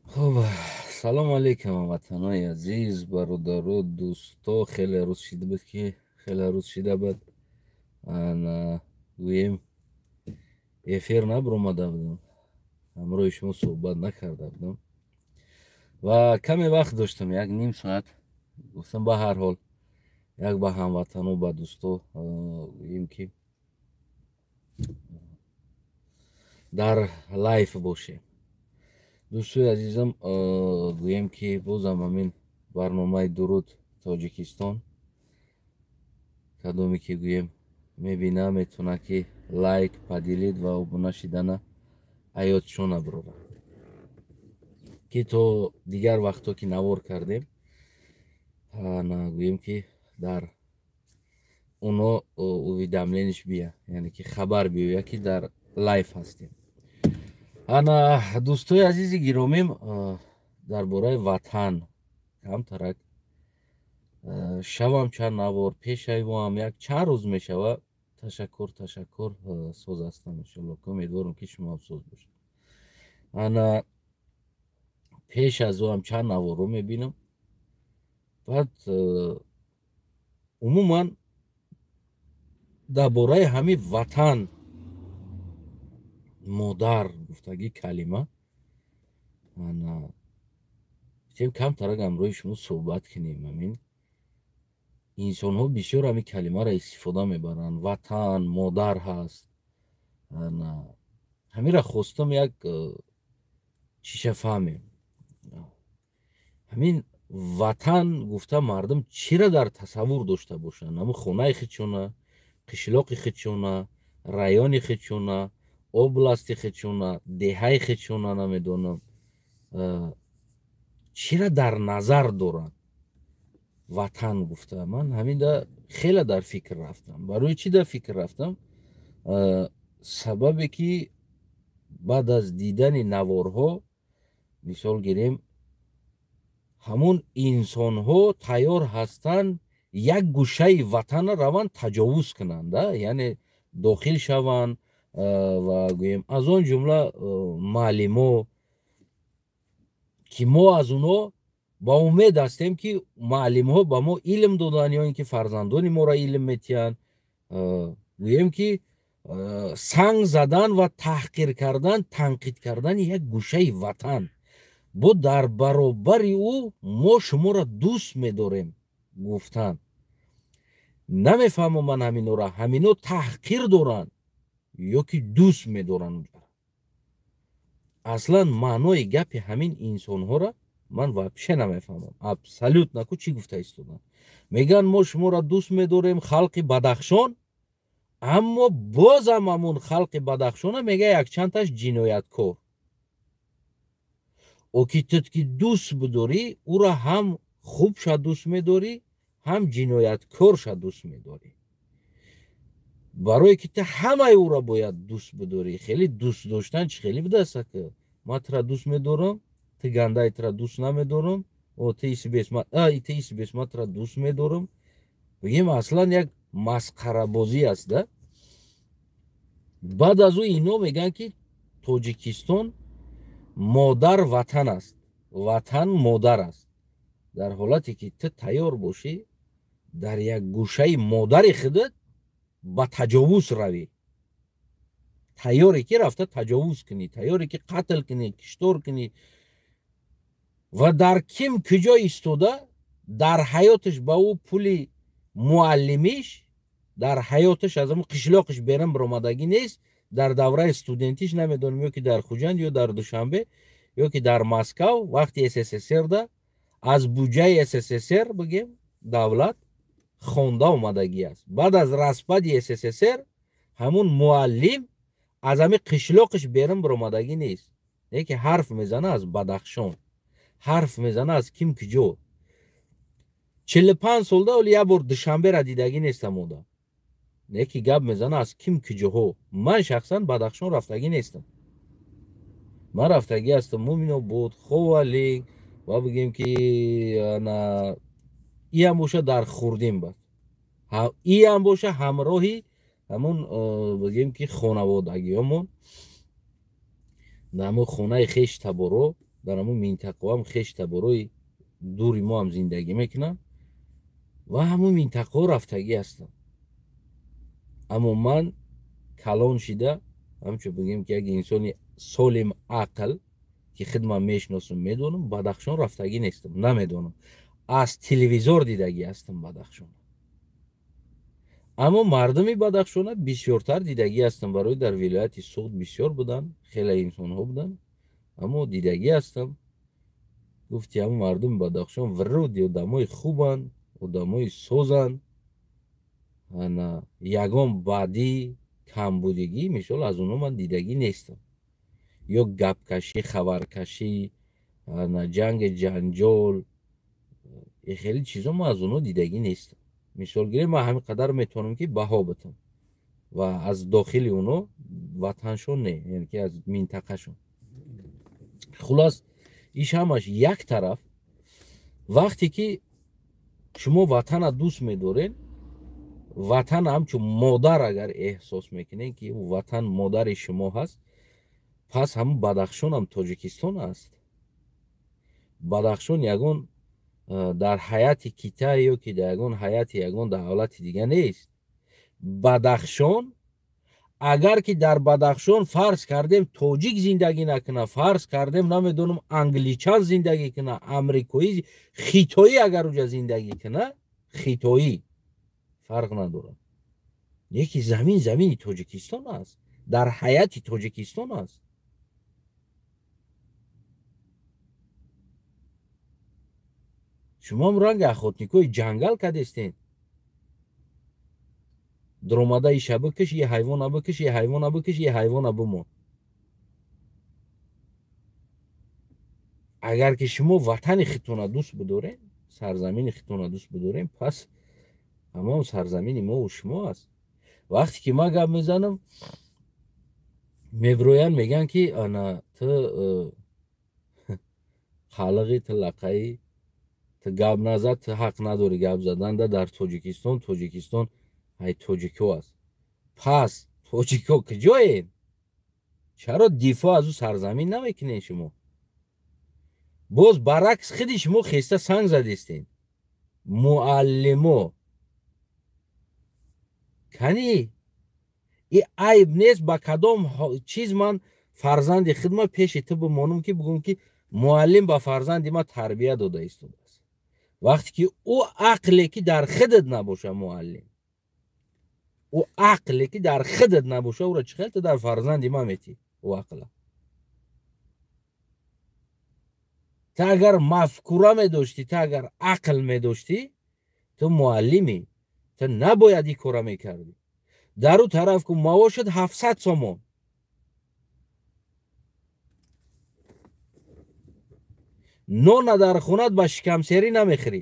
خب سلام علیکم وطنای عزیز برادر دوستا خیلی روز شده بود که خیلی روز شده بود انا گویم افیر نبرومده بودم همراه شما صحبت نکرده بودم و کمی وقت داشتم یک نیم ساعت گفتم به هر حال یک به هموطنو به دوستا گویم که در لایف باشه دوستای عزیزم گویم که بازم همین برنامه درود تاجیکستان کدومی که گویم میبینه میتونه که لایک پدیلید و ابونه شدن حیاتشون نبروره که تو دیگر وقتا که نوار کردیم نگویم که در اونا اویداملینش بیا یعنی که خبر بیا که در لایف هستیم انا دوستای عزیزی گیرومیم در باره وطن کمترک شوام چند نوار پیش ایوام یک چند روز میشوه تشکر سوز هستم انشالله که امیدوارم که شما هم سوز باشید انا پیش از او هم چند نوار رو میبینم بعد عموما در باره همی وطن مادر گفتگی کلمه انا کم ترک امروی شما صحبت کنیم همین انسان ها بسیار همی کلمه را استفاده میبرن وطن مادر هست همین را خواستم یک چیشه فهمیم همین وطن گفته مردم چی را در تصور داشته باشن همون خونه خودشونه قشلاق خودشونه رایان خودشونه области خودشونه دهه خودشونه نمیدونم چی را در نظر دارن وطن گفته من همین دا خیلی در فکر رفتم برای چی در فکر رفتم سببی که بعد از دیدن نوارها مثال گیریم همون انسان ها تیار هستند یک گوشه وطن روان تجاوز کنند یعنی داخل شوند و گویم از اون جمله معلم که ما از اونا با امید هستیم که معلم ها با ما علم دادن یا اینکه فرزندان ما را علم میتین گویم که سنگ زدن و تحقیر کردن تنقید کردن یک گوشه وطن بو در برابر او ما شما را دوست می‌داریم گفتن نمیفهمم من همینو را همینو تحقیر دارن یا که دوست می‌دارن اصلا معنای گپ همین انسان ها را من вообще نمیفهمم ابسولوت نکو چی گفته ایستادن میگن ما شما را دوست می‌داریم خلق بدخشان اما بازم همون خلق بدخشان میگه یک چند تاش جنایتکار او که تو که دوست بداری او را هم خوب شد دوست میداری هم جنایتکار شد دوست میداری برای که تو همه او را باید دوست بداری خیلی دوست داشتن چه خیلی بده است که ما ترا دوست میدارم تو گنده ترا دوست نمیدارم او تیس بیس ما ترا دوست میدارم بگیم اصلا یک مسخره بازی است ده بعد از او اینو میگن که تاجیکستان مادر وطن است وطن مادر است در حالتی که تو تیار باشی در یک گوشه مادر خودت با تجاوز روی تیاری که رفته تجاوز کنی تیاری که قتل کنی کشتار کنی و در کم کجا ایستاده در حیاتش با او پولی معلمیش در حیاتش از اون قشلاقش بیرون برآمدگی نیست در دوره استودنتیش نمیدونم یا که در خوجند یا در دوشنبه یا که در مسکو وقتی SSSR ده از بودجه SSSR بگیم دولت خونده اومدگی است بعد از رسپد SSSR همون معلم از همه قشلاقش بیرون برآمدگی نیست یکی حرف میزنه از بدخشان حرف میزنه از کیم کجا 45 سال ده ولی یه بار دوشنبه را دیدگی نیستم اودا یکی گپ میزنه از کیم کجاها من شخصا بدخشان رفتگی نیستم من رفتگی هستم مومینو بود خوالی و بگیم که ای هم باشه در خوردیم بود ای هم باشه همراهی همون بگیم که خانوادگی همون در همون خونه خیش تبارو дар ҳамун минтақаам хеш таборои дури мо ҳам зиндагӣ мекунам ва ҳамун минтақаҳо рафтагӣ ҳастам. аммо ман калон шида ҳамчун бигем ки як инсони солим ақл ки худ ман мешиносам медонам Бадахшон рафтагӣ нестам, намедонам. Аз телевизор дидагӣ ҳастам Бадахшон. аммо мардуми Бадахшона бисёртар дидагӣ ҳастам, барои дар вилояти Суғд бисёр буданд, хеле инсонҳо буданд, аммо дидагӣ ҳастам. гуфти ҳамун мардуми Бадахшон вируди одамои хубанд, одамои созанд. ана ягон баъди камбудагӣ мисол аз онҳо ман дидагӣ нестам. ё гапкашӣ, хабаркашӣ, ана ҷанги ҷанҷол, хеле чизо ман аз онҳо дидагӣ нестам. мисол гирем ман ҳамин қадар метавонам ки баҳо батам ва аз дохили онҳо ватаншон не, яъне ки аз минтақашон. хулос иш ҳамаш як тараф. вақте ки шумо ватана дӯст медоред, ватан ҳамчун модар агар эҳсос мекунед ки ватан модари шумо ҳаст, пас ҳамун Бадахшон ҳам Тоҷикистон аст. Бадахшон ягон дар ҳайати Китай ё ки дар ягон ҳайати ягон давлати дига нест. Бадахшон агар ки дар Бадахшон фарз кардем тоҷик зиндагӣ накуна, фарз кардем намедонам англичан зиндагӣ куна, амрикоӣ, хитоӣ агар уҷа зиндагӣ куна, хитоӣ фарқ надорад. Яки замини Тоҷикистон аст, дар ҳайати Тоҷикистон аст. шумоам ранги охотникои ҷангал кадестен. Дромада иша бикаш, е ҳайвона бикаш, е ҳайвона бикаш, е ҳайвона бимон. агар ки шумо ватани худтона дӯст бидоред, сарзамини худтона дӯст бидоред, пас ҳамон сарзамини мову шумо аст. вақте ки ман гап мезанам, мебироянд мегӯянд ки ана ту халиқи, ту лақаӣ, ту гап назад, ту ҳақ надорӣ гап заданда дар Тоҷикистон, Тоҷикистон ҳай тоҷико аст. пас тоҷико куҷоед? чаро дифоъ аз ӯ сарзамин намекунед шумо? боз баръакс худи шумо хеста санг задестед. муаллимо кани и айб нест ба кадом чиз ман фарзанди худма пеши ту бимонам ки бигӯм ки муаллим ба фарзанди ман тарбия дода истодааст. вақте ки ӯ ақле ки дар худат набоша, муаллим ӯ ақле ки дар худат набоша, ӯро чӣ хел ту дар фарзанди ман метӣ? ӯ ақла ту агар мафкура медоштӣ, ту агар ақл медоштӣ, ту муаллимӣ, ту набояд ин кора мекардӣ. дар ӯ тараф ку маош шуд 700 сомон, нона дар хонат ба шикамсерӣ намехӯрӣ.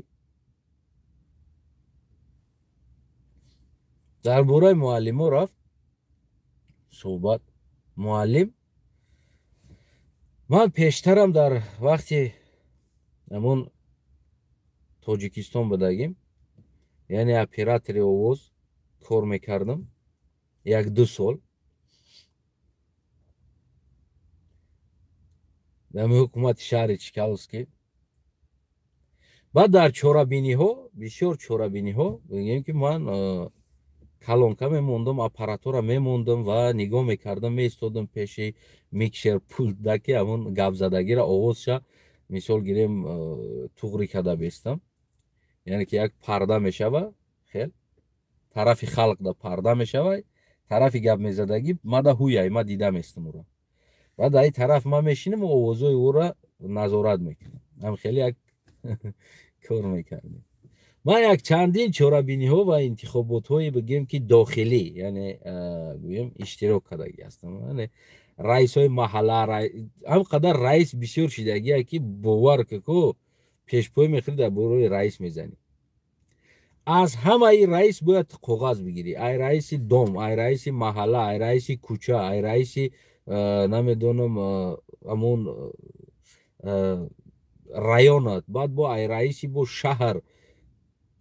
дар бораи муаллимо рафт суҳбат. муаллим ман пештарам дар вақти ҳамон Тоҷикистон будагим, яъне оператори овоз кор мекардам 1-2 сол. дар ҳукумати шаҳри Чкаловский. баъд дар чорабиниҳо, бисёр чорабиниҳо, бигем ки ман калонка мемондам, аппаратура мемондам ва нигоҳ мекардам, меистодам пеши микшер пултдаки ҳамон гапзадагиро овозша мисол гирем туғри када бестам. яъне ки як парда мешава, хел тарафи халқда парда мешава, тарафи гапмезадагӣ мада ҳуяй ма дида местам ӯро. баъд дар ин тараф ман мешинам, овозҳои ӯро назорат мекунам. ҳам хеле як кор мекардем. ман як чандин чорабиниҳо ва интихоботҳои бигӯем ки дохилӣ, яъне гӯем иштирок кардагӣ ҳастам. яъне раисҳои маҳалла, ҳам қадар раис бисёр шидагия ки бовар ку пешпоӣ мехӯри дар бораи раис мезанӣ. аз ҳамаи раис бояд коғаз бигирӣ. ай раиси дом, ай раиси маҳалла, ай раиси кӯча, ай раиси намедонам ҳамон районат, баъд бо ай раиси бо шаҳр.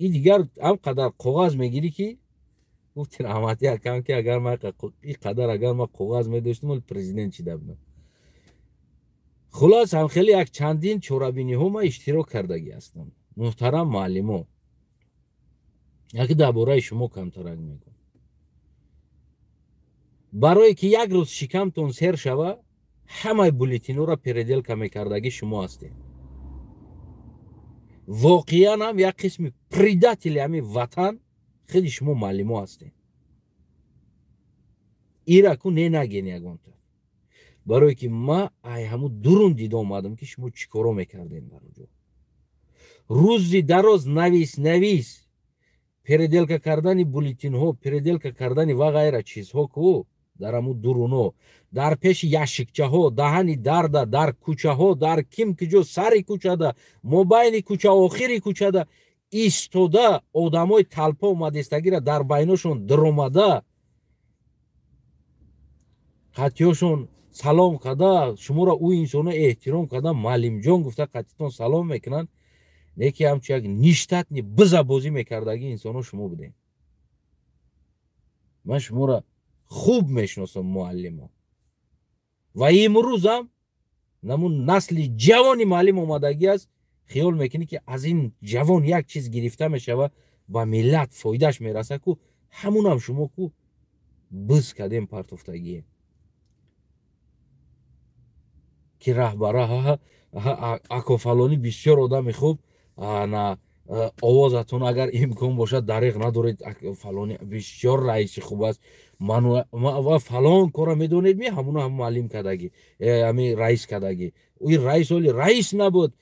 ин дигар ҳам қадар коғаз мегирӣ ки гуфти раҳмати акам ки агар ман ин қадар агар ман коғаз медоштам, президент шида будам. خلاص هم خیلی یک چندین چورابینی ها ما اشتراک کردگی هستم. محترم معلم یکی درباره شما کمترک میگم. برای که یک روز شکمتون سر شوه همه بولتینو را پردل میکردگی شما هستید. واقعا هم یک قسم پریداتلی همی وطن خیلی شما معلم هستید. ایرا کو نه نگین یگان تا. برای که ما همو درون دیده اومدم که شما چیکارو میکردین در اونجا. روزی دراز نویس پردل کردن بولتین ها، پردل کردن و غیره چیزها کو در همو درونو، در پیش یاشکچه ها، دهنی در کوچه ها، در کیم که جو سری کوچه ده، موبایل کوچه آخری کوچه ده ایستوده آدمای تلپا اومدستگی را در بینشون در اومده قطیاشون سلام کده شما را او انسانو احترام کده معلم جان گفته قطیتون سلام میکنن نیکی همچه یک نیشتت نی بزا بازی میکردگی انسانو شما بودین. من شما را خوب میشناسم معلم ها و امروز هم نمون نسل جوانی معلم اومدگی است خیال میکنی که از این جوان یک چیز گرفته میشه با ملت فایدهش میرسه کو همون هم شما کو بز کدیم پرتفتگیه که رهبره اکو فلانی بسیار آدم خوب نه آوازتون اگر امکان باشد دریغ ندارید فلانی بسیار رئیس خوب است من فلان کارا میدونید می همون هم معلم کدگی همی رئیس کدگی این رئیس ولی رئیس نبود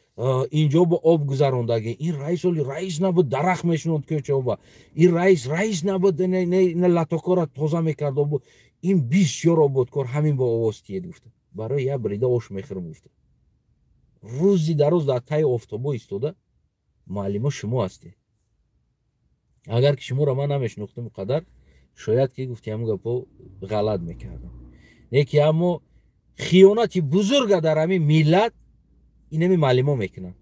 اینجا با آب گذراندگی این رئیس ولی رئیس نبود درخت میشنوند که چوبا این رئیس نبود نه لاتوکارا تازه میکرد بود این بسیار آباد کار همین با آواز تیه گفته برای یه بریده آش میخرم گفته روزی در روز در تای آفتابا ایستاده معلم شما هستی. اگر که شما را من نمیشناختم قدر شاید که گفتی همون گپو غلط میکردم یکی اما خیانتی بزرگ در همین ملت اینمی معلم میکنن.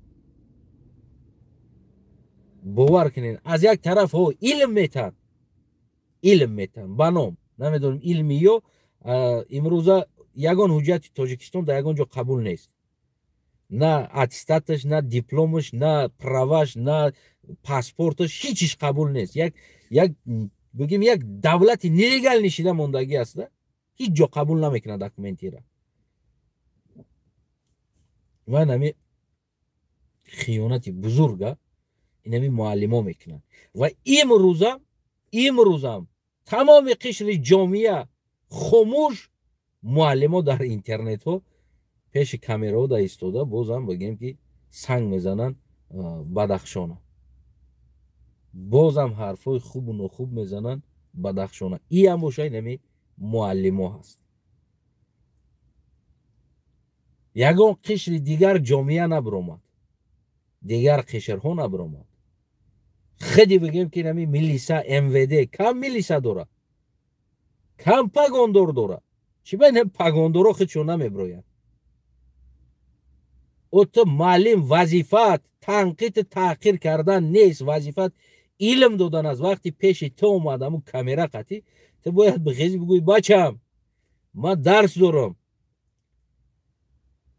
باور کنین از یک طرف ها علم میتن بنام نمیدونم علمی یا امروزه یگان حجت تاجیکستان در یگان جا قبول نیست نه اتستاتش نه دیپلمش نه پروش نه پاسپورتش هیچیش قبول نیست یک بگیم یک دولت نیلیگال نشیده موندگی است هیچ جا قبول نمیکنه داکومنتی را و نمی خیانتی بزرگه اینمی معلم ها میکنن و امروزم تمام قشر جامعه خاموش معلم ها در اینترنت ها پیش کامرا دا ایستاده بازم بگیم که سنگ میزنن بدخشانه بازم حرفای خوب و نخوب میزنن بدخشانه ای هم باشه اینمی معلم ها هست یگان قشر دیگر جامعه نبرامد دیگر قشرها نبرامد خیلی بگیم که اینمی میلیسا MVD کم میلیسا داره کم پگاندار داره چی باید پگاندارا خودشون نمیبراید تو معلم وظیفت تنقیط تحقیر کردن نیست وظیفت علم دادن از وقتی پیش تو اومدم و کامرا قطی تو باید بخیزی بگوی بچم من درس دارم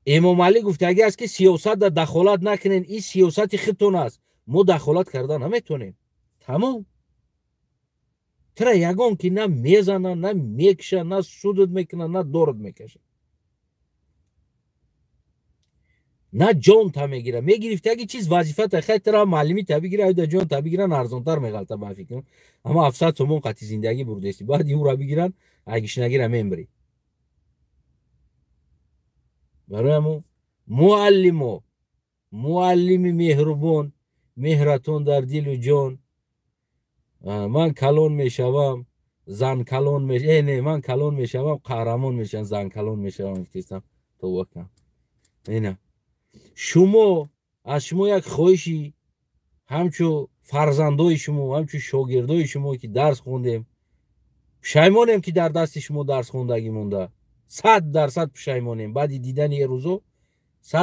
امام علی گفته اگه است که سیاست در دخالت نکنین این سیاست خودتون است ما دخالت کردن نمیتونیم تمام ترا یگان که نه میزنن نه میکشن نه سودت میکنن نه دورت میکشن نه جان تا میگیره میگرفته اگه چیز وظیفت خیلی ترا معلمی تا بگیره ایده جان تا بگیرن ارزانتر میغلطه من فکر کنم اما 700 تومان قطعی زندگی بردستی بعد این را بگیرن اگهش نگیره میمری برای همون معلمی مهربان مهرتون در دل و جان من کلان میشوم زن کلان میشه نه من کلان میشوم قهرمان میشن زن کلان میشوم افتیستم تو وقتم اینه شما از شما یک خواهشی همچو فرزندای شما همچو شاگردای شما که درس خوندیم پشیمانیم که در دست شما درس خوندگی مونده 100% پشیمانیم بعد دیدن یه روزو 100%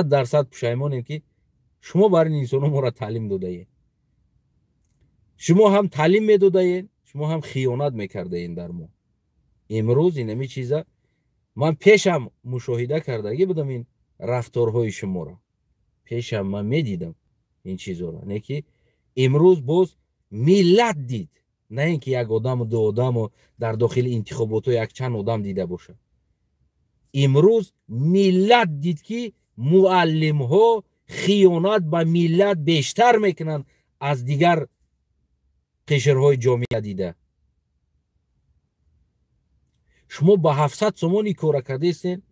پشیمانیم که شما برای این انسان ما را تعلیم داده شما هم تعلیم میداده شما هم خیانت میکرده این در ما امروز اینمی چیزا من پیشم مشاهده کرده بودم این рафторҳои шуморо. пешам ман медидам ин чизоро, не ки имрӯз боз миллат дид, на ин ки як одаму ду одаму дар дохили интихоботҳо якчанд одам дида бошад. имрӯз миллат дид ки муаллимҳо хиёнат ба миллат бештар мекунанд аз дигар қишрҳои ҷомеа дида. шумо ба 700 сомони кора кардестен,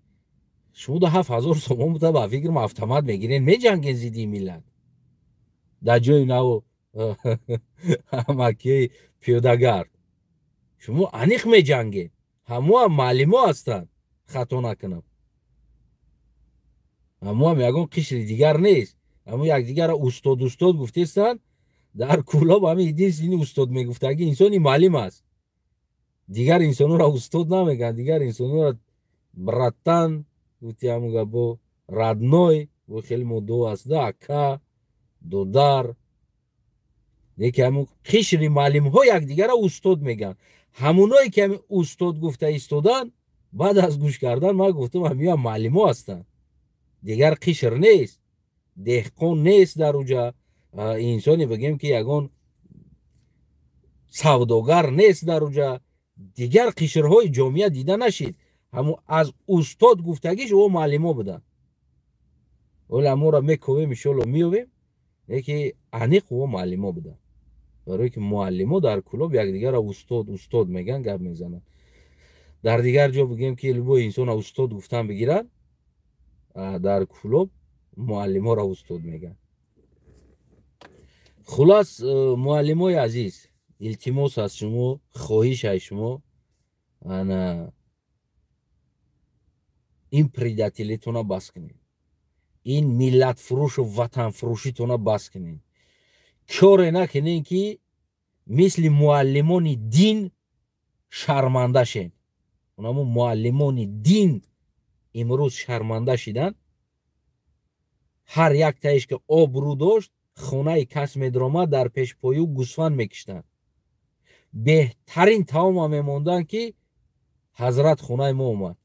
шумо да 7000 сомон буда ба фикрам автомат мегирен, меҷанген зидди миллат. дар ҷои наву амакиёи пиёдагард шумо аниқ меҷанген. ҳамоам маълимо ҳастанд, хато накунам. ҳамоам ягон қишри дигар нест. ҳамо якдигара устод гуфтестанд. дар кӯлоб ҳами единствени устод мегуфтаги инсони маълим аст. дигар инсонҳоро устод намегӯянд. дигар инсонҳоро братан гуфти ҳамон гапо, радной бо хеле муддоъ аст, ака, додар. деки ҳамон қишри маълимҳо якдигара устод мегӯянд. ҳамоное ки ҳамин устод гуфта истоданд, баъд аз гӯш кардан ман гуфтам ҳамиам маълимо ҳастанд. дигар қишр нест, деҳқон нест дар уҷа, инсоне бигем ки ягон савдогар нест дар уҷа. дигар қишрҳои ҷомеа дида нашид. ҳамон аз устод гуфтагиш ӯ маълимо буданд. ола ҳамонро мековем иншоалло меёвем, ки аниқ ӯ маълимо буданд. барое ки муаллимо дар кӯлоб якдигарро устод мегӯянд, гап мезананд. дар дигар ҷо бигем ки любой инсонро устод гуфтан бигиранд, дар кӯлоб муаллиморо устод мегӯянд. хулас муаллимои азиз, илтимос аз шумо, хоҳиш аз шумо, ин предателитона бас кунед. ин миллатфурӯшу ватанфурӯшитона бас кунед. коре накунед ки мисли муаллимони дин шарманда шед. онамо муаллимони дин имрӯз шарманда шиданд. ҳар яктаеш ки обрӯ дошт, хонаи кас медромад, дар пешпою гусфанд мекиштанд. беҳтарин таома мемонданд ки ҳазрат хонаи мо омад.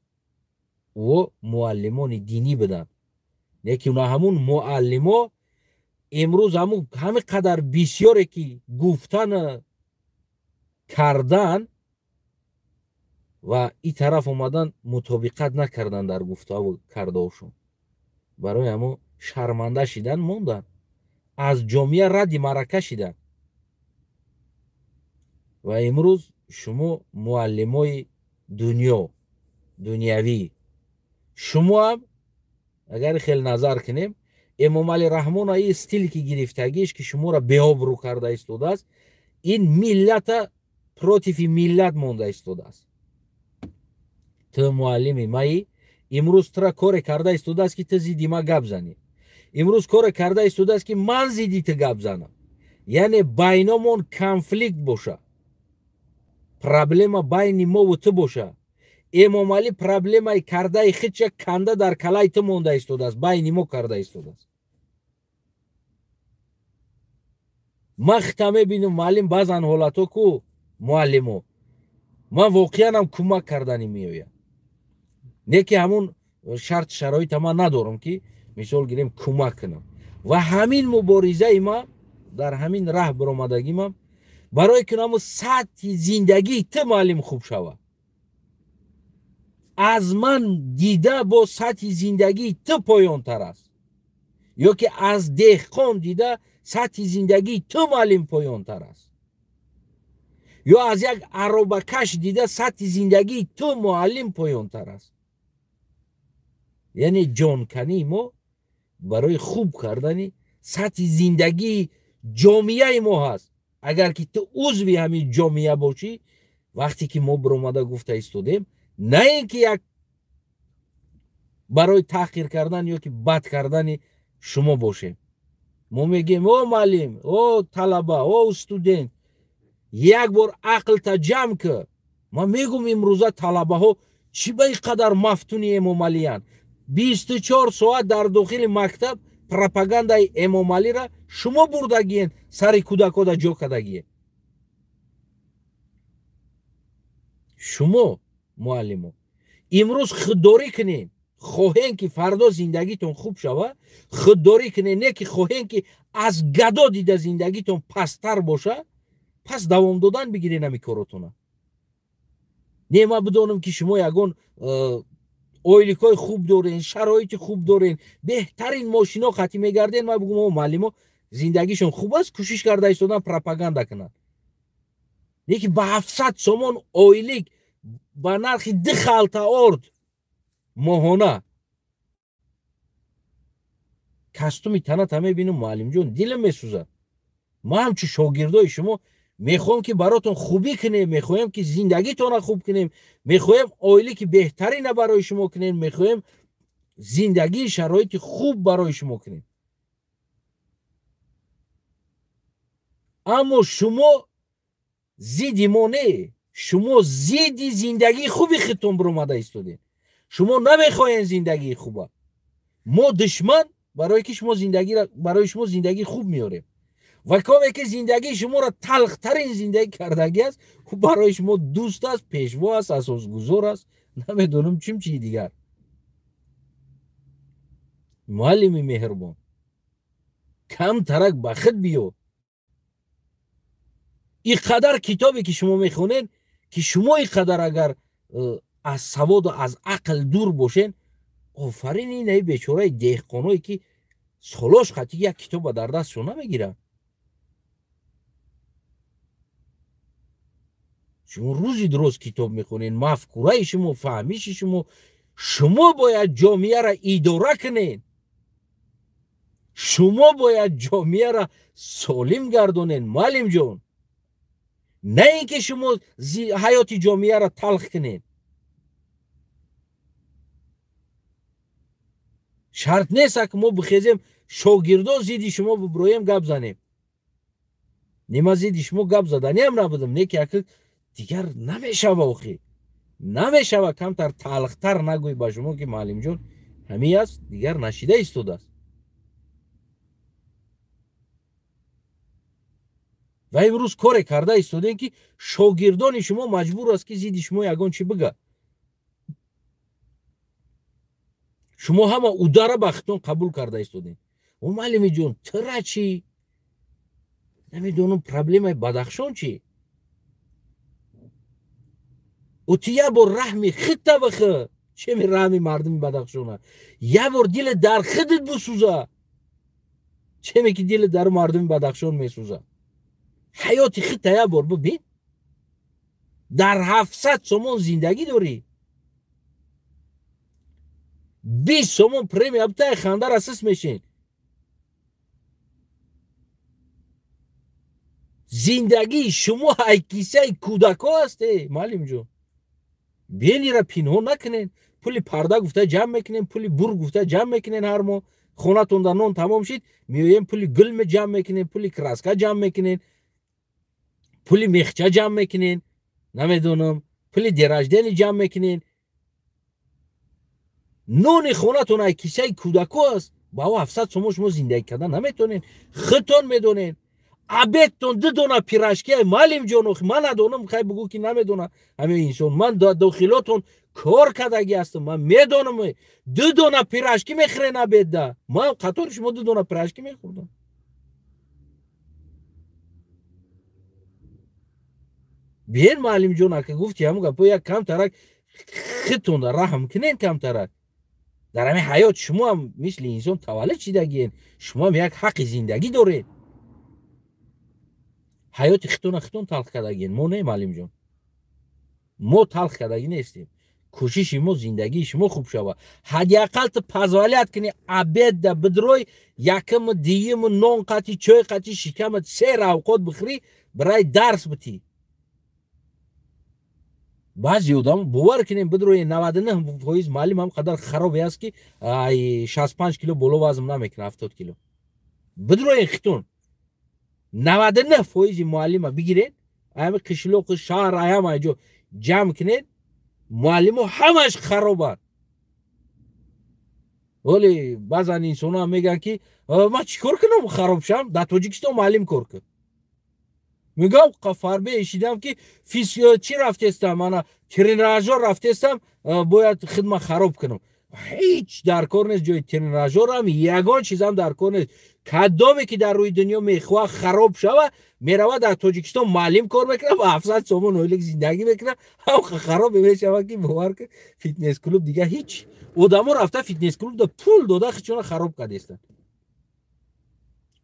ӯ муаллимони динӣ буданд. лекин уна ҳамун муаллимо имрӯз ҳамин қадар бисёре ки гуфтан кардан ва ин тараф омадан мутобиқат накардан дар гуфтаҳо кардаҳошон. барои ҳамо шарманда шидан монданд. аз ҷомеа радди маърака шиданд. ва имрӯз шумо муаллимои дунявӣ, шумо ҳам агар хеле назар кунем, эмомалӣ раҳмона ин стил ки гирифтагиш ки шуморо беобрӯ карда истодааст, ин миллата против миллат монда истодааст. ту муаллими маи имрӯз тура коре карда истодааст ки ту зидди ма гап занӣ. имрӯз коре карда истодааст ки ман зидди ту гап занам. яъне байномон конфликт боша, проблема байни мову ту боша. эмомалӣ проблемаи кардаи худша канда дар калаи ту монда истодааст, байни мо карда истодааст. ман хита мебинам муаллим баъзан ҳолато ку муаллимо ман воқеанам кӯмак карданӣ меояд. не ки ҳамун шарт шароита ман надорам ки мисол гирем кӯмак кунам. ва ҳамин муборизаи ман дар ҳамин раҳ баромадагӣ ман барое ки ҳамун сатҳи зиндагии ту муаллим хуб шавад. аз ман дида бо сатҳи зиндагии ту поёнтар аст. ё ки аз деҳқон дида сатҳи зиндагии ту муаллим поёнтар аст. ё аз як аробакаш дида сатҳи зиндагии ту муаллим поёнтар аст. яъне ҷонкании мо барои хуб кардани сатҳи зиндагии ҷомеаи мо ҳаст. агар ки ту узви ҳамин ҷомеа бошӣ, вақте ки мо биромада гуфта истодем, на ин ки як барои таҳқир кардан ё ки бад кардани шумо бошем. мо мегӯем о муаллим, о талаба, о студент, як бор ақлта ҷамъ кӯ. ман мегӯм имрӯза талабаҳо чӣ ба ин қадар мафтуни эмомалиянд. 24 соат дар дохили мактаб пропагандаи эмомалира шумо бурдагиен, сари кӯдакода ҷо кардагиен. шумо муаллимо имрӯз худдорӣ кунед, خواهین که فردا زندگیتون خوب شوه، خودداری کنین، نه که خواهین که از گدا دیده زندگیتون پستر باشه، پس دوام دادن بگیرین همی کاراتونه. نه ما بدونم که شما یگان اویلیکای خوب دارین، شرایط خوب دارین، بهترین ماشینا خطی میگردین، ما بگم معلم زندگیشون خوب است، کوشش کرده ایستادن پروپاگاندا کنن. یکی با 700 سومون اویلیک با نرخ 2 خالته آرد ماهانه کاستومی تنت همه بینم معلم جون دلم میسوزه. ما همچون شاگردای شما میخوام که براتون خوبی کنیم، میخوایم که زندگیتون خوب کنیم، میخوایم اویلی که بهترین برای شما کنیم، میخوایم زندگی شرایط خوب برای شما کنیم. اما شما زیدی ما نه، شما زیدی زندگی خوبی خودتون برآمده ایستادین. شما نمیخواین زندگی خوبه. ما دشمن برای که شما زندگی را برای شما زندگی خوب میاریم و کامی که زندگی شما را تلخترین زندگی کردگی است، برای شما دوست است، پیشوا است، اساسگذار است، نمیدونم چیم چی دیگر. معلمی مهربان کم ترک به خود بیو. این قدر کتابی که شما میخونین که شما این قدر اگر از سواد و از عقل دور باشین، آفرین این بیچاره دهقانایی که سالاش خطی یک کتاب در دستشون نمیگیرن. شما روزی درست کتاب میخونین، مفکوره شما، فهمیش شما باید جامعه را اداره کنین، شما باید جامعه را سالم گردونین معلم جان، نه اینکه شما حیات جامعه را تلخ کنین. شرط نیست که ما بخیزیم شاگردا زیدی شما ببرویم گپ زنیم. نیما زیدی شما گپ زدنی هم نبودم، نه که دیگر نمیشوه اخی نمیشوه. کمتر تلختر نگوی با شما که معلم جون همی است دیگر نشیده ایستاده است. و امروز کار کرده ایستادین که شاگردان شما مجبور است که زیدی شما یگان چی بگه. شما همه اوده را بختون قبول کرده ایستادین. و معلم جون ترا چی؟ نمیدونم پرابلم بدخشان چی؟ و تو یه بار رحمی خط بخه چه می رحمی مردم بدخشانه، یه بار دل در خودت بسوزه چه می که دل در مردم بدخشان می سوزه. حیات خط یه بار ببین. در 700 سومون زندگی داری، 20 سومون پریمی ابتای خانده اساس میشین. زندگی شما ای کیسه کودکا هسته معلم جون. بینی را پینهون نکنین. پولی پرده گفته جمع میکنین، پولی بور گفته جمع میکنین، هر ماه خونتون در نون تمام شید میویم پولی گلم جمع میکنین، پولی کراسکا جمع میکنین، پولی میخچه جمع میکنین، نمیدونم پولی دراجدنی جمع میکنین. نون خونتون ای کیسه کودکا است. با 700 سوم شما زندگی کردن نمیتونین. خودتون میدونین. عبیدتون 2 دونه پیراشکی معلم جون من ندونم، خیلی بگو که نمیدونه همین انسان. من داخلاتون کار کردگی هستم، من میدونم 2 دونه پیراشکی میخرین عبیده. من قطور شما 2 دونه پیراشکی میخوردم. بیاین معلم جون که گفتی همون گپو یک کم ترک خودتون رحم کنین. کم ترک در همین حیات شما هم مثل انسان تولد شدگین، شما هم یک حق زندگی دارین. حیات خودتون تلخ کردگین، ما نه معلم جون. ما تلخ کردگی نیستیم. کوشش ما زندگی شما خوب شوه. حداقل تو پزوالت کنی عبید ده بدروی یکم دیم نون قطی چای قطی شکمت 3 اوقات بخری برای درس بتی. بعضی آدم باور کنیم بدروی 99% معلم هم قدر خرابی است که 65 کیلو بالا وزن نمیکنه، 70 کیلو. بدروی خودتون 99% معلم بگیرین، همه قشلوق شهر همه جو جمع کنین، معلم همش خرابه. ولی بعضا انسان ها میگن که من چیکار کنم خراب شم؟ در تاجیکستان معلم کار کرد. میگم قفربه ایشیدم که چی رفته استم، من ترینراژا رفته استم، باید خدمت خراب کنم. هیچ در کار نیست. جای تریناژور هم یگان چیز هم در کار نیست. کدامی که در روی دنیا میخواه خراب شوه میروه در تاجیکستان معلم کار میکنه و 700 سومون اویلک زندگی میکنه هم خراب میشوه که باور که فیتنس کلوب دیگه هیچ آدما رفته فیتنس کلوب دا پول داده خچونه خراب کردستن.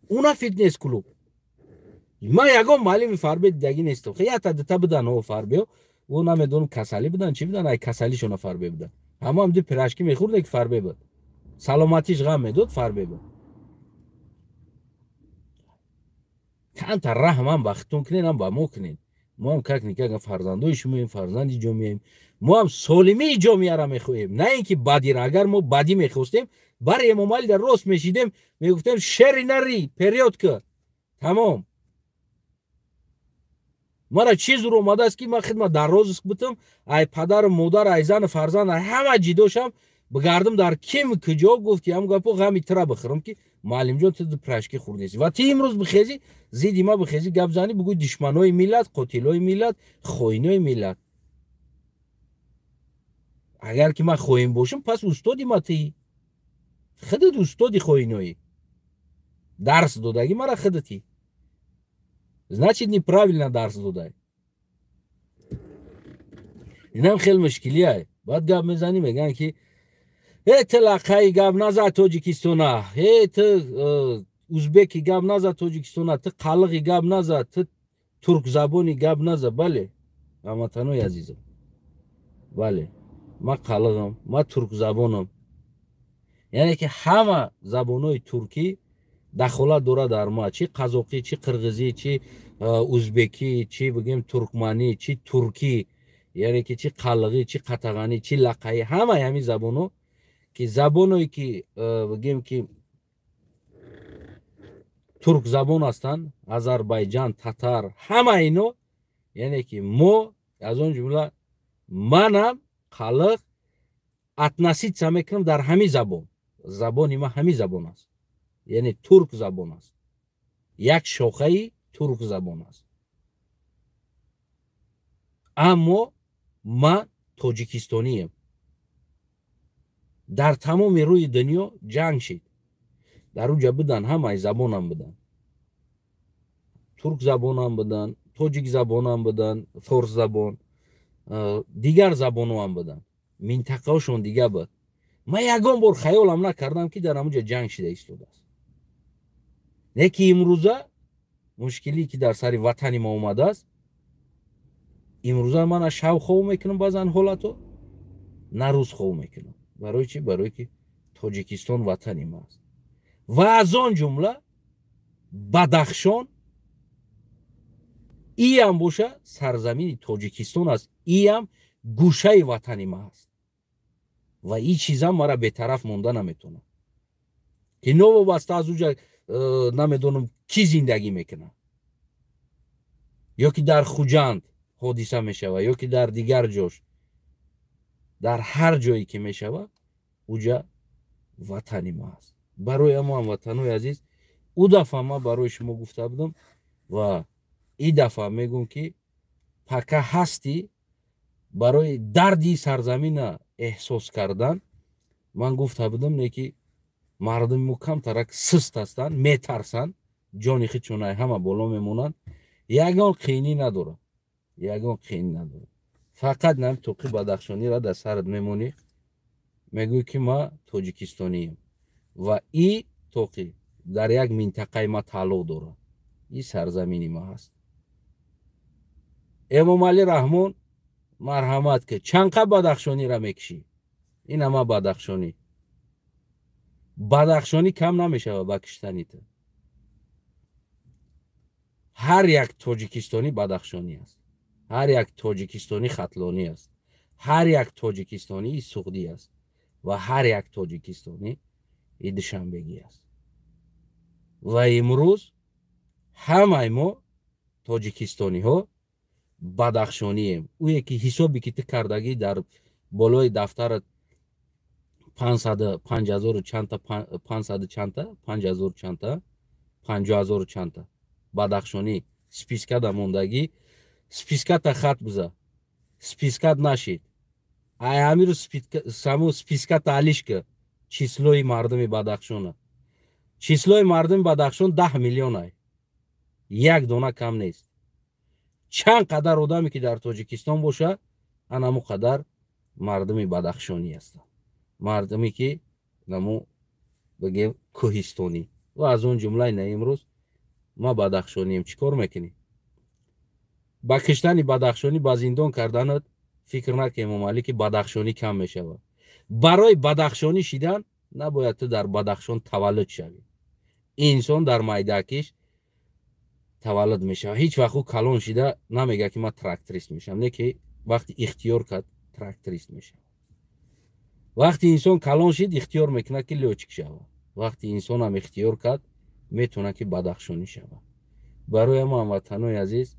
اونا فیتنس کلوب ما یگان معلم فاربه دیگه نیستم. خیلی تا بدن او فاربه و نمیدونم کسالی بدن چی بدن ای کسالیشون فاربه بدن. هم دی پراشکی میخورد که فاربه بود. سلامتیش غم میداد فاربه بود. کانت رحم هم وقتون کنین هم با ما کنین. ما هم کاک نیکه فرزندای شما فرزندی جامعه ما هم سالمی جامعه را میخواهیم. نه اینکه بدی را اگر ما بدی میخواستیم برای ممالی در راست میشیدیم میگفتیم شری نری پریود که تمام. مرا چیز رو اومده است که من خدمت در روز بودم ای پدر و مادر ای زن فرزند همه جداشم بگردم در کیم کجا گفتی هم گپو غمی ترا بخرم که معلم جان تو پرشکی خوردی و تی امروز بخیزی زیدی ما بخیزی گپ زنی بگوی دشمنای ملت قاتلای ملت خوینای ملت. اگر که من خوین باشم پس استادی ما تی خودت استادی خوینایی درس دادگی مرا خودتی значит неправильно درس داده. اینم خیلی مشکلیه. بعد گپ میزنی میگن که تلقای گپ نزد تاجیکستان ازبکی گپ نزد تاجیکستان تو قلقی گپ نزد تو ترک زبانی گپ نزد. بله هموطنای عزیزم بله ما قلقم ما ترک زبانم یعنی که همه زبانای ترکی دخالت داره در ما چی قزاقی چی قرغیزی چی ازبکی چی بگیم ترکمانی چی ترکی یعنی که چی قلقی چی قطغانی چی لقایی همه همین زبانو که زبانایی که بگیم که ترک زبان هستند آذربایجان تاتار همه اینو یعنی که ما از اون جمله منم قلق اتناسیت میکنم در همین زبان. زبانی ما همین زبان است یعنی ترک زبان است. یک شاخه ترک زبان است. اما من تاجیکستانی ام. در تمام روی دنیا جنگ شد. در اونجا بدن همه زبان هم بدن. ترک زبان هم بدن، تاجیک زبان هم بدن، فارس زبان، دیگر زبان هم بدن. منطقه هاشون دیگه بود. من یگان بار خیالم نکردم که در اونجا جنگ شده ایستاده است. نه که امروزه مشکلی که در سر وطن ما اومده است امروزه من شو خواه میکنم بازن حالتو نه روز خواه میکنم. برای چی؟ برای که تاجیکستان وطن ما است و از آن جمله بدخشان ای هم باشه سرزمین تاجیکستان است. ای هم گوشه وطن ما است و این چیزا مرا به طرف مونده نمیتونه که نو واسطه از اونجا نمیدونم کی زندگی میکنه یا که در خوجند حادثه میشوه یا که در دیگر جاش در هر جایی که میشوه اونجا وطن ما است. برای ما وطنوی عزیز او دفعه ما برای شما گفته بودم و این دفعه میگم که پکه هستی برای دردی سرزمین احساس کردن. من گفته بودم نه که مردم ما کم ترک سست هستند میترسند جانی خودشون همه بالا میمونند. یگان قینی نداره یگان قینی نداره فقط نم توقی بدخشانی را در سرت میمونی میگوی که ما تاجیکستانی و این توقی در یک منطقه ما تعلق داره. این سرزمینی ما هست. امام علی رحمان مرحمت که چنقه بدخشانی را میکشی این همه بدخشانی کم نمیشه و بکشتنی تو. هر یک تاجیکستانی بدخشانی است. هر یک تاجیکستانی خطلانی است. هر یک تاجیکستانی سغدی است و هر یک تاجیکستانی دوشنبگی است. و امروز همه ما تاجیکستانی ها بدخشانی ایم. او یکی حسابی که کردگی در بالای دفتر 5,000 چند تا 500 چند تا 5,000 چند تا 50,000 چند تا بدخشانی سپیسکت موندگی سپیسکت خط بزه سپیسکت نشید Амиру саму списка таълиш ки числои мардуми Бадахшона. Числои мардуми Бадахшон 10 миллион ай. Як дона кам нест. Чанд қадар одаме ки дар Тоҷикистон боша, анамо қадар мардуми Бадахшонӣ ҳастанд. Мардуме ки намо бигем кӯҳистонӣ. Ва аз он ҷумлаи на имрӯз ма Бадахшонием. Чӣ кор мекунӣ? Ба киштани Бадахшонӣ ба зиндон карданат фикр накунед Эмомалӣ ки Бадахшонӣ кам мешавад. Барои Бадахшонӣ шидан набояд ту дар Бадахшон таваллуд шавӣ. Инсон дар Майдакиш таваллуд мешавад. Ҳеҷ вақт ӯ калон шида намегӯяд ки ман тракторист мешавам. Не ки вақти ихтиёр кард тракторист мешавад. вақти инсон калон шид ихтиёр мекунад ки лёчик шавад. вақти инсонам ихтиёр кард метавонад ки Бадахшонӣ шавад. барои ҳама ҳамватанои азиз,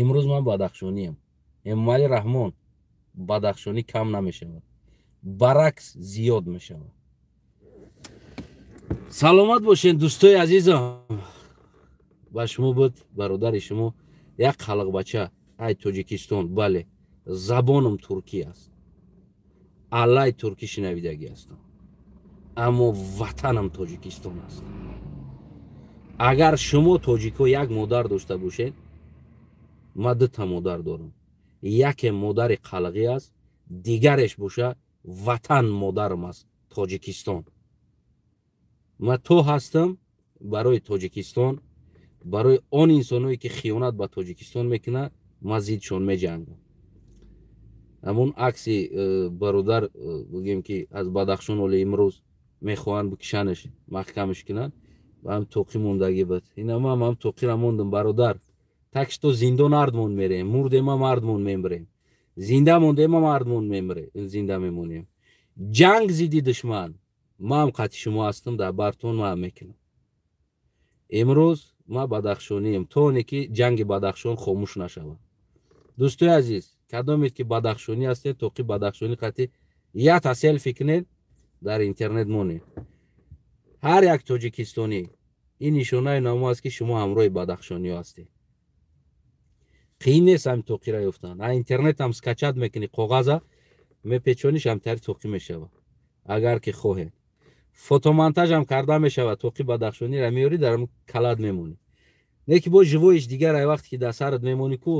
имрӯз ман Бадахшониам. Эмомалӣ Раҳмон Бадахшонӣ кам намешавад, баръакс зиёд мешавад. саломат бошед дӯстои азизам. ба шумо буд бародари шумо як халқбача ай Тоҷикистон. бале забонам туркӣ аст. аллаи туркӣ шинавидагӣ ҳастам. аммо ватанам Тоҷикистон аст. агар шумо тоҷико як модар дошта бошед, ман дута модар дорам. яке модари қалғӣ аст, дигареш боша ватан модарам аст Тоҷикистон. ман то ҳастам барои Тоҷикистон, барои он инсоное ки хиёнат ба Тоҷикистон мекунад, ман зидшон меҷангам. ҳамон акси бародар бигем ки аз Бадахшон оли имрӯз мехоҳанд бикишанаш маҳкамаш кунанд, ва ҳам тоқӣ мондагӣ буд. инама ҳам тоқира мондам бародар. так што зиндон ардмон мерем, мурдем ҳам ардмон мемирем, зинда мондем ҳам ардмон зинда мемонем. ҷанг зидди душман ман ҳам қадди шумо ҳастам, дар бартон ман ҳам мекунам. имрӯз ман Бадахшониям, то оне ки ҷанги Бадахшон хомӯш нашавад. дӯстои азиз, кадомед ки Бадахшонӣ ҳастед, тоқи Бадахшонӣ қадди як та селфи кунед, дар интернет монед. ҳар як тоҷикистонӣ ин нишонаи намо аст ки шумо ҳамроҳи Бадахшониҳо ҳастед. қиин нест ҳамин тоқиро ёфтан. аз интернет ҳам скачат мекунӣ, коғаза мепечониш, ҳамтари тоқӣ мешавад. агар ки хоҳед фотомонтажам карда мешавад, тоқи Бадахшониро меёрӣ, дар калад мемонӣ. не ки бо живоиш дигар ай вақте ки дар сарат мемонӣ ку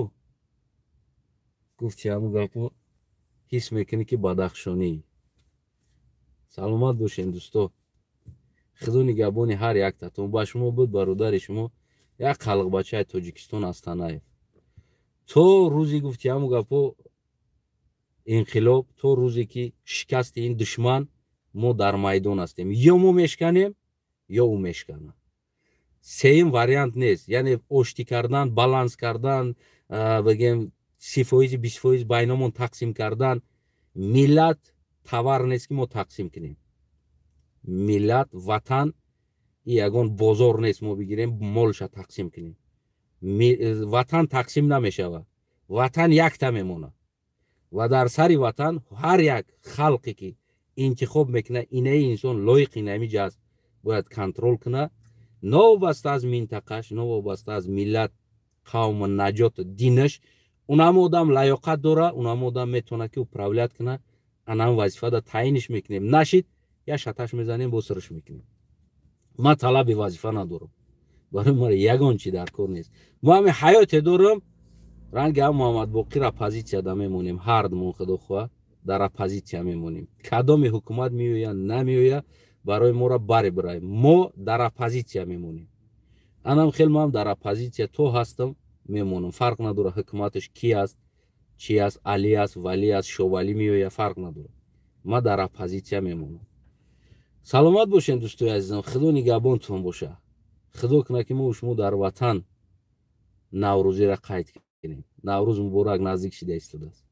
гуфти ҳамун гапо ҳис мекунӣ ки Бадахшонӣ. саломат бошед дӯсто. худо нигаҳбони ҳар яктатон. ба шумо буд бародари шумо як халқбачаи Тоҷикистон Астанаев. то рӯзи гуфти ҳамун гапо инқилоб, то рӯзе ки шикасти ин душман, мо дар майдон ҳастем. ё мо мешканем, ё ӯ мешканад. сеюм вариант нест. яъне ошти кардан, баланс кардан, бигем 30%, 20% байнамон тақсим кардан. миллат тавар нест ки мо тақсим кунем. миллат, ватан ягон бозор нест мо бигирем молша тақсим кунем. ватан тақсим намешавад. ватан якта мемонад. ва дар сари ватан ҳар як халқе ки интихоб мекунад, инаи инсон лоиқи нами ҷаз бояд контрол кунад, новобаста аз минтақаш, новобаста аз миллат, қавм, наҷот, динаш. унам одам лаёқат дора, унам одам метавонад ки управлят кунад. анам вазифада таъиниш мекунем. нашид я шаташ мезанем, бо сирш мекунем. ман талаби вазифа надорам. барои мара ягон чи дар кор нест. мо ҳами ҳаёте дорам. ранги ҳам Муҳаммадбоқир оппозитсияда мемонем. ҳардмон худо хоҳад дар оппозитсия мемонем. кадоми ҳукумат меояд намеояд, барои мора барибирай. мо дар оппозитсия мемонем. анам хел ман дар оппозитсия то ҳастам мемонам. фарқ надорад ҳукуматаш ки аст, чи аст, али аст, вали аст, шовали меояд, фарқ надорад. ман дар оппозитсия мемонам. саломат бошед дӯстои азизам. худо нигаҳбонтон боша. худо кунад ки мо шумо дар ватан наврӯзиро қайд кунем. наврӯз муборак наздик шида истодааст.